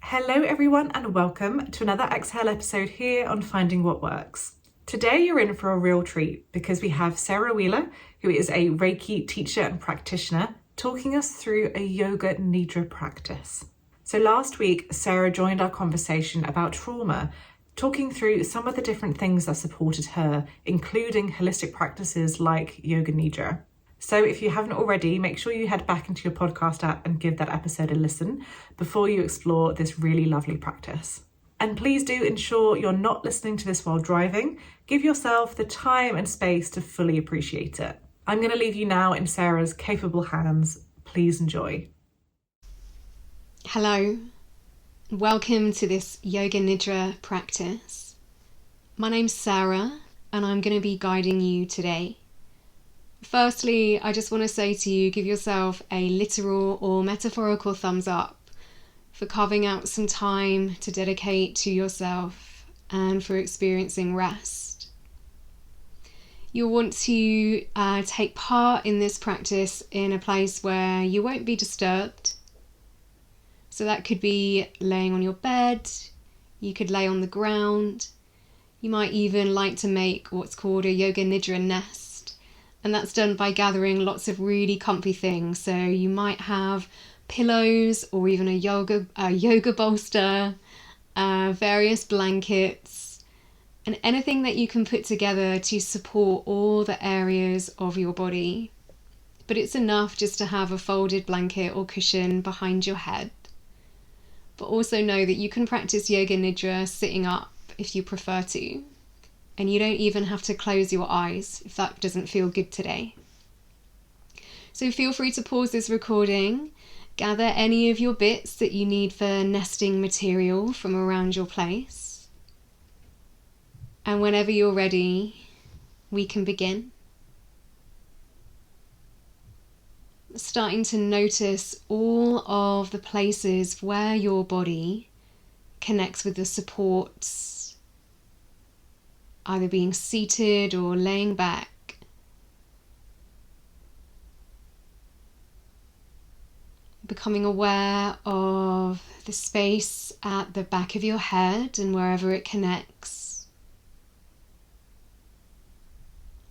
Hello everyone and welcome to another Exhale episode here on Finding What Works. Today you're in for a real treat because we have Sarah Wheeler, who is a Reiki teacher and practitioner, talking us through a yoga nidra practice. So last week, Sarah joined our conversation about trauma, talking through some of the different things that supported her, including holistic practices like yoga nidra. So if you haven't already, make sure you head back into your podcast app and give that episode a listen before you explore this really lovely practice. And please do ensure you're not listening to this while driving. Give yourself the time and space to fully appreciate it. I'm going to leave you now in Sarah's capable hands. Please enjoy. Hello, welcome to this yoga nidra practice. My name's Sarah and I'm going to be guiding you today. Firstly, I just want to say to you, give yourself a literal or metaphorical thumbs up for carving out some time to dedicate to yourself and for experiencing rest. You'll want to take part in this practice in a place where you won't be disturbed. So that could be laying on your bed, you could lay on the ground, you might even like to make what's called a yoga nidra nest. And that's done by gathering lots of really comfy things. So you might have pillows or even a yoga bolster, various blankets, and anything that you can put together to support all the areas of your body. But it's enough just to have a folded blanket or cushion behind your head. But also know that you can practice yoga nidra sitting up if you prefer to. And you don't even have to close your eyes if that doesn't feel good today. So feel free to pause this recording, gather any of your bits that you need for nesting material from around your place. And whenever you're ready, we can begin. Starting to notice all of the places where your body connects with the supports, either being seated or laying back. Becoming aware of the space at the back of your head and wherever it connects.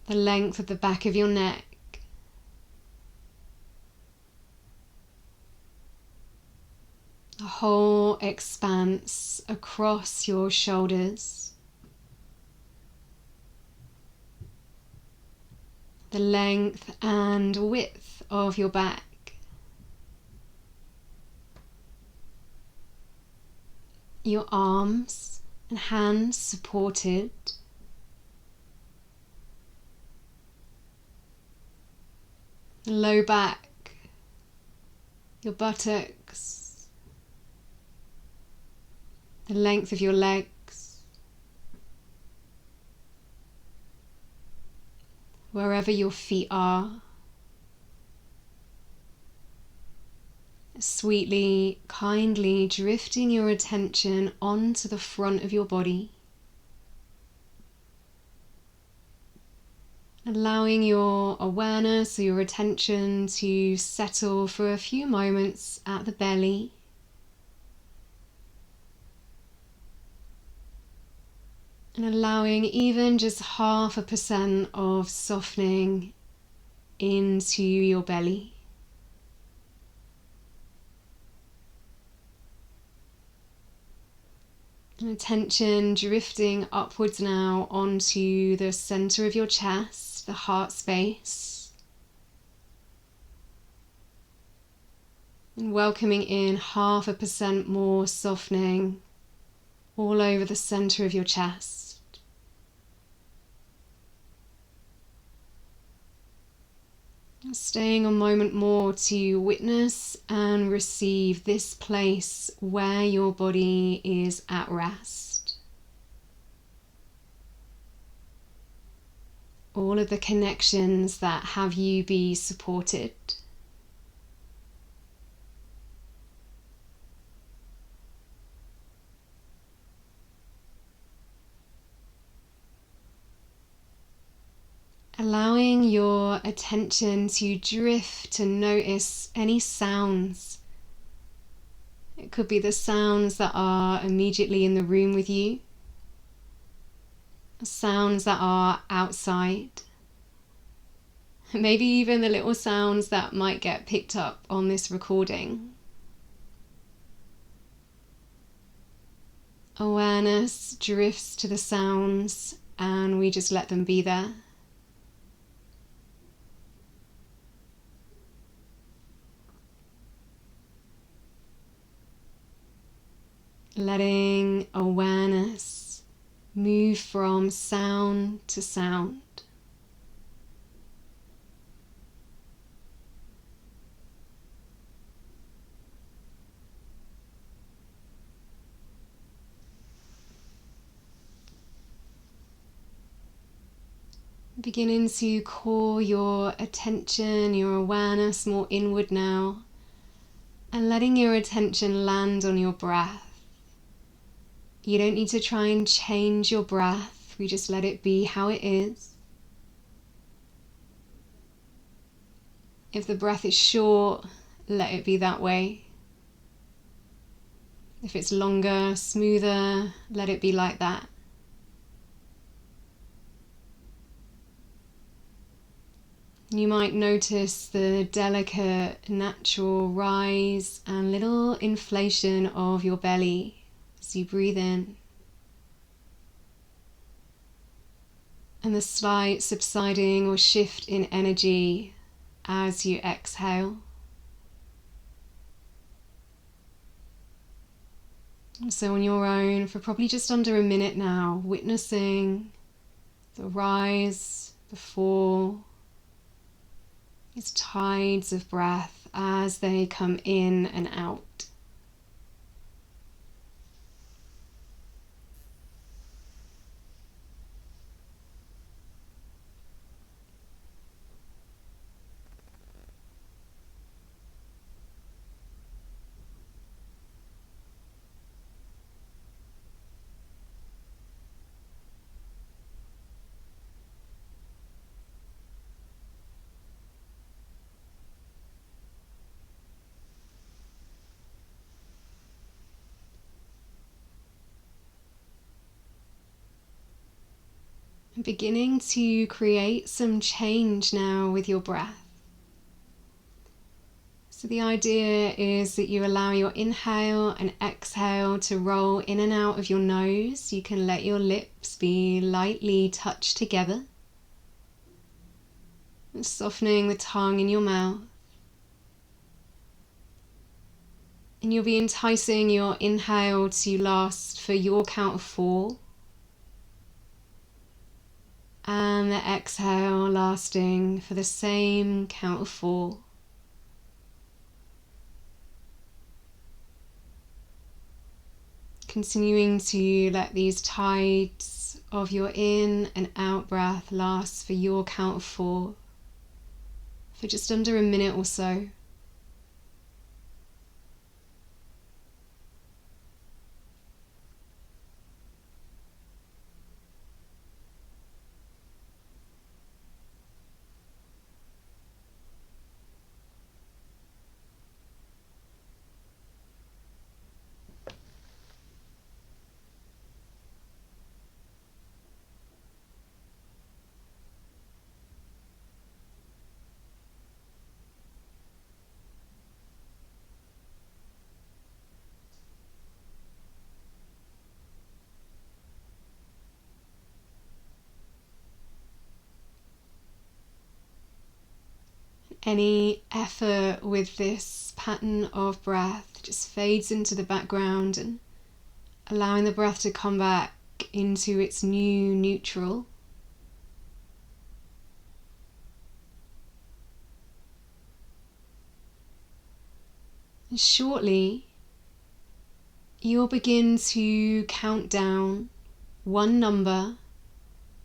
The length of the back of your neck. The whole expanse across your shoulders. The length and width of your back. Your arms and hands supported. The low back, your buttocks, the length of your legs. Wherever your feet are, sweetly, kindly drifting your attention onto the front of your body, allowing your awareness or your attention to settle for a few moments at the belly. And allowing even just 0.5% of softening into your belly. And attention drifting upwards now onto the center of your chest, the heart space. And welcoming in 0.5% more softening all over the center of your chest. Staying a moment more to witness and receive this place where your body is at rest. All of the connections that have you be supported. Allowing your attention to drift to notice any sounds It could be the sounds that are immediately in the room with you, sounds that are outside, maybe even the little sounds that might get picked up on this recording. Awareness drifts to the sounds and we just let them be there. Letting awareness move from sound to sound. Beginning to call your attention, your awareness more inward now, and letting your attention land on your breath. You don't need to try and change your breath, we just let it be how it is. If the breath is short, let it be that way. If it's longer, smoother, let it be like that. You might notice the delicate, natural rise and little inflation of your belly as you breathe in, and the slight subsiding or shift in energy as you exhale. So on your own, for probably just under a minute now, witnessing the rise, the fall, these tides of breath as they come in and out. Beginning to create some change now with your breath. So the idea is that you allow your inhale and exhale to roll in and out of your nose. You can let your lips be lightly touched together, and softening the tongue in your mouth. And you'll be enticing your inhale to last for your count of 4. And the exhale lasting for the same count of 4. Continuing to let these tides of your in and out breath last for your count of 4 for just under a minute or so. Any effort with this pattern of breath just fades into the background, and allowing the breath to come back into its new neutral. And shortly, you'll begin to count down one number,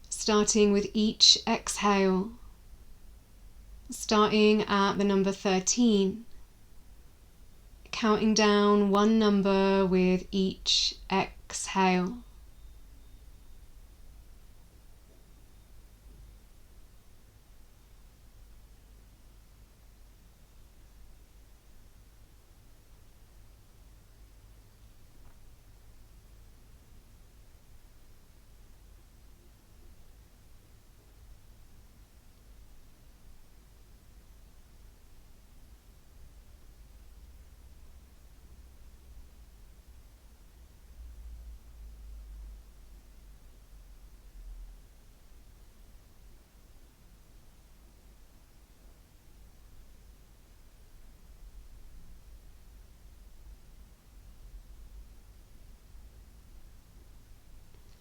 starting with each exhale. Starting at the number 13, counting down one number with each exhale.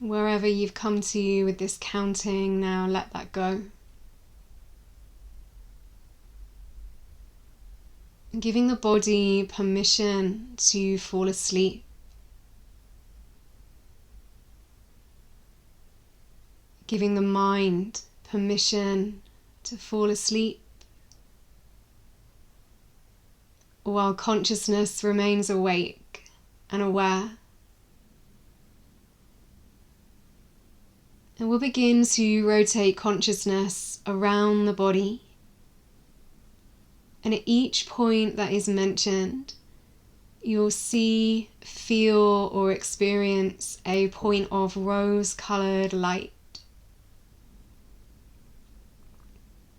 Wherever you've come to with this counting, now let that go. Giving the body permission to fall asleep. Giving the mind permission to fall asleep, while consciousness remains awake and aware. And we'll begin to rotate consciousness around the body. And at each point that is mentioned, you'll see, feel, or experience a point of rose-colored light.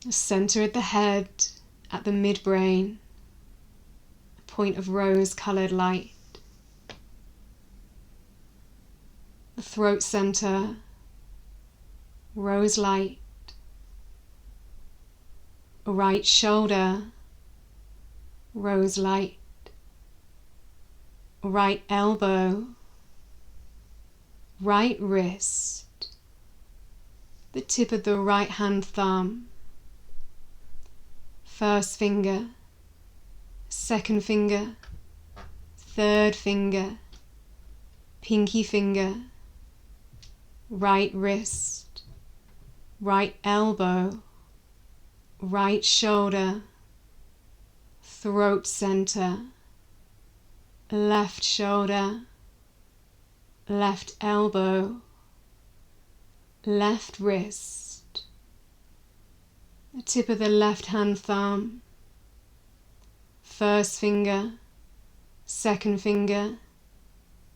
The center of the head, at the midbrain, a point of rose-colored light. The throat center, rose light. Right shoulder, rose light. Right elbow, right wrist, the tip of the right hand thumb, first finger, second finger, third finger, pinky finger, right wrist, right elbow, right shoulder, throat center, left shoulder, left elbow, left wrist, the tip of the left hand thumb, first finger, second finger,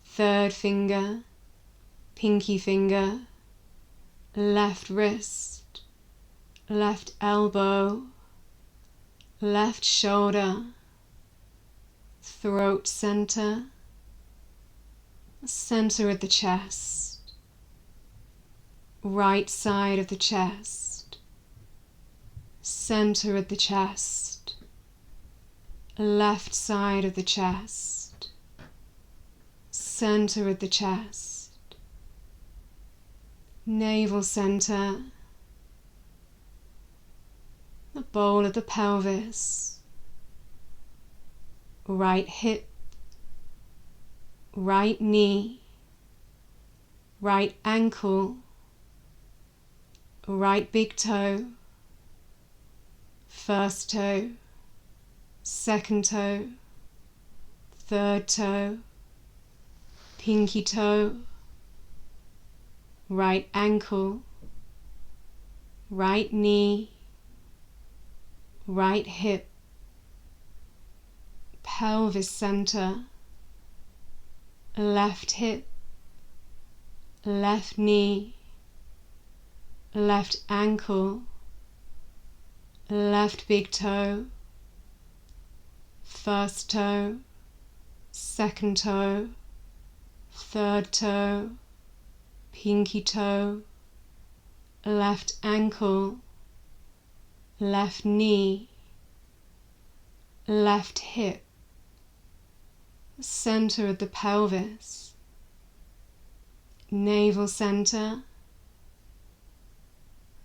third finger, pinky finger, left wrist, left elbow, left shoulder, throat center, center of the chest, right side of the chest, center of the chest, left side of the chest, center of the chest, navel center, the bowl of the pelvis, right hip, right knee, right ankle, right big toe, first toe, second toe, third toe, pinky toe, right ankle, right knee, right hip, pelvis center, left hip, left knee, left ankle, left big toe, first toe, second toe, third toe, pinky toe, left ankle, left knee, left hip, center of the pelvis, navel center,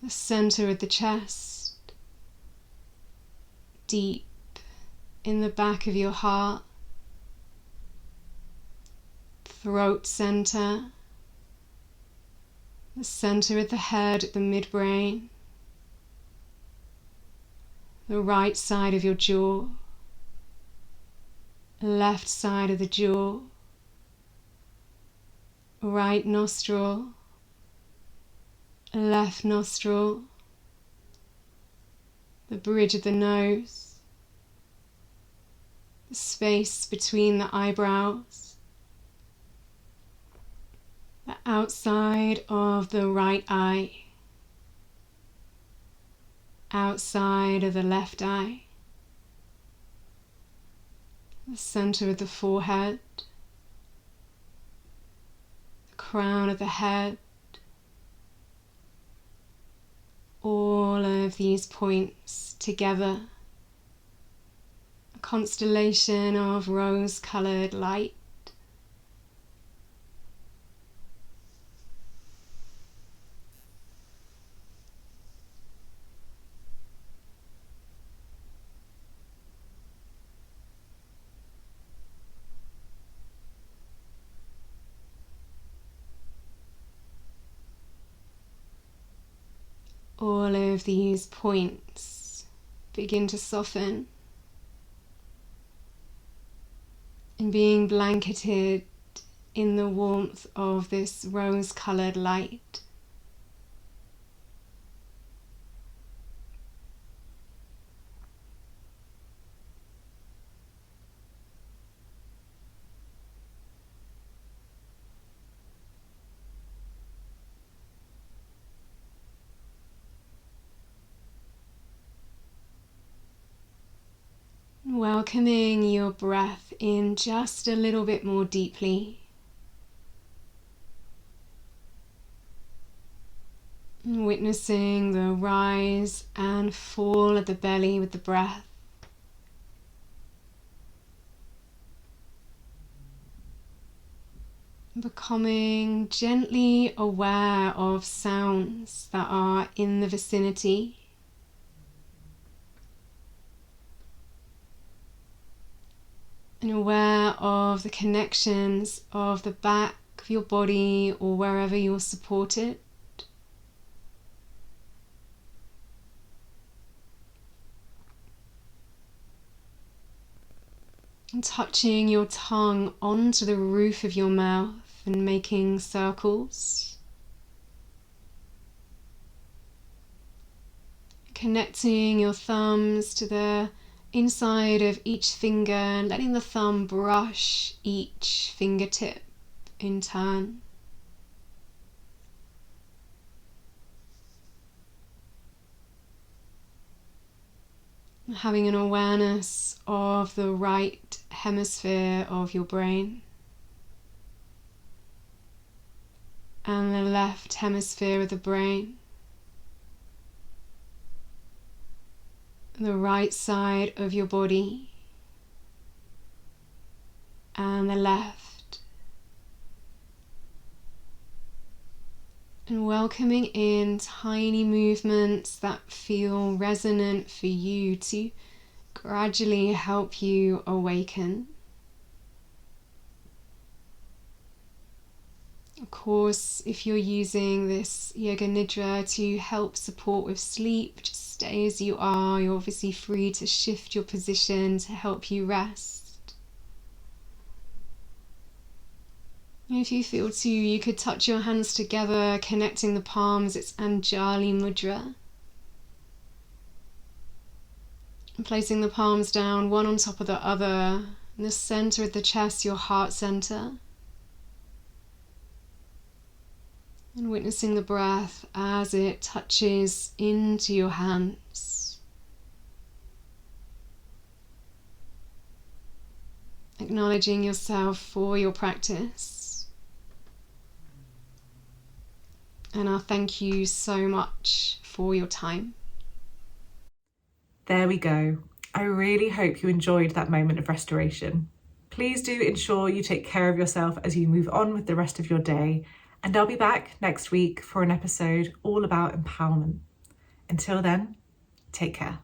the center of the chest, deep in the back of your heart, throat center, the center of the head at the midbrain, the right side of your jaw, left side of the jaw, right nostril, left nostril, the bridge of the nose, the space between the eyebrows, the outside of the right eye, outside of the left eye, the center of the forehead, the crown of the head, all of these points together, a constellation of rose-colored light. all of these points begin to soften and being blanketed in the warmth of this rose-colored light. Welcoming your breath in just a little bit more deeply. Witnessing the rise and fall of the belly with the breath. Becoming gently aware of sounds that are in the vicinity. And aware of the connections of the back of your body or wherever you're supported. And touching your tongue onto the roof of your mouth and making circles. Connecting your thumbs to the inside of each finger and letting the thumb brush each fingertip in turn. Having an awareness of the right hemisphere of your brain and the left hemisphere of the brain. The right side of your body and the left. And welcoming in tiny movements that feel resonant for you to gradually help you awaken. Of course, if you're using this Yoga Nidra to help support with sleep, just stay as you are. You're obviously free to shift your position to help you rest. If you feel to, you could touch your hands together, connecting the palms. It's Anjali Mudra. And placing the palms down, one on top of the other. In the center of the chest, your heart center. And witnessing the breath as it touches into your hands. Acknowledging yourself for your practice. And I'll thank you so much for your time. There we go. I really hope you enjoyed that moment of restoration. Please do ensure you take care of yourself as you move on with the rest of your day. And I'll be back next week for an episode all about empowerment. Until then, take care.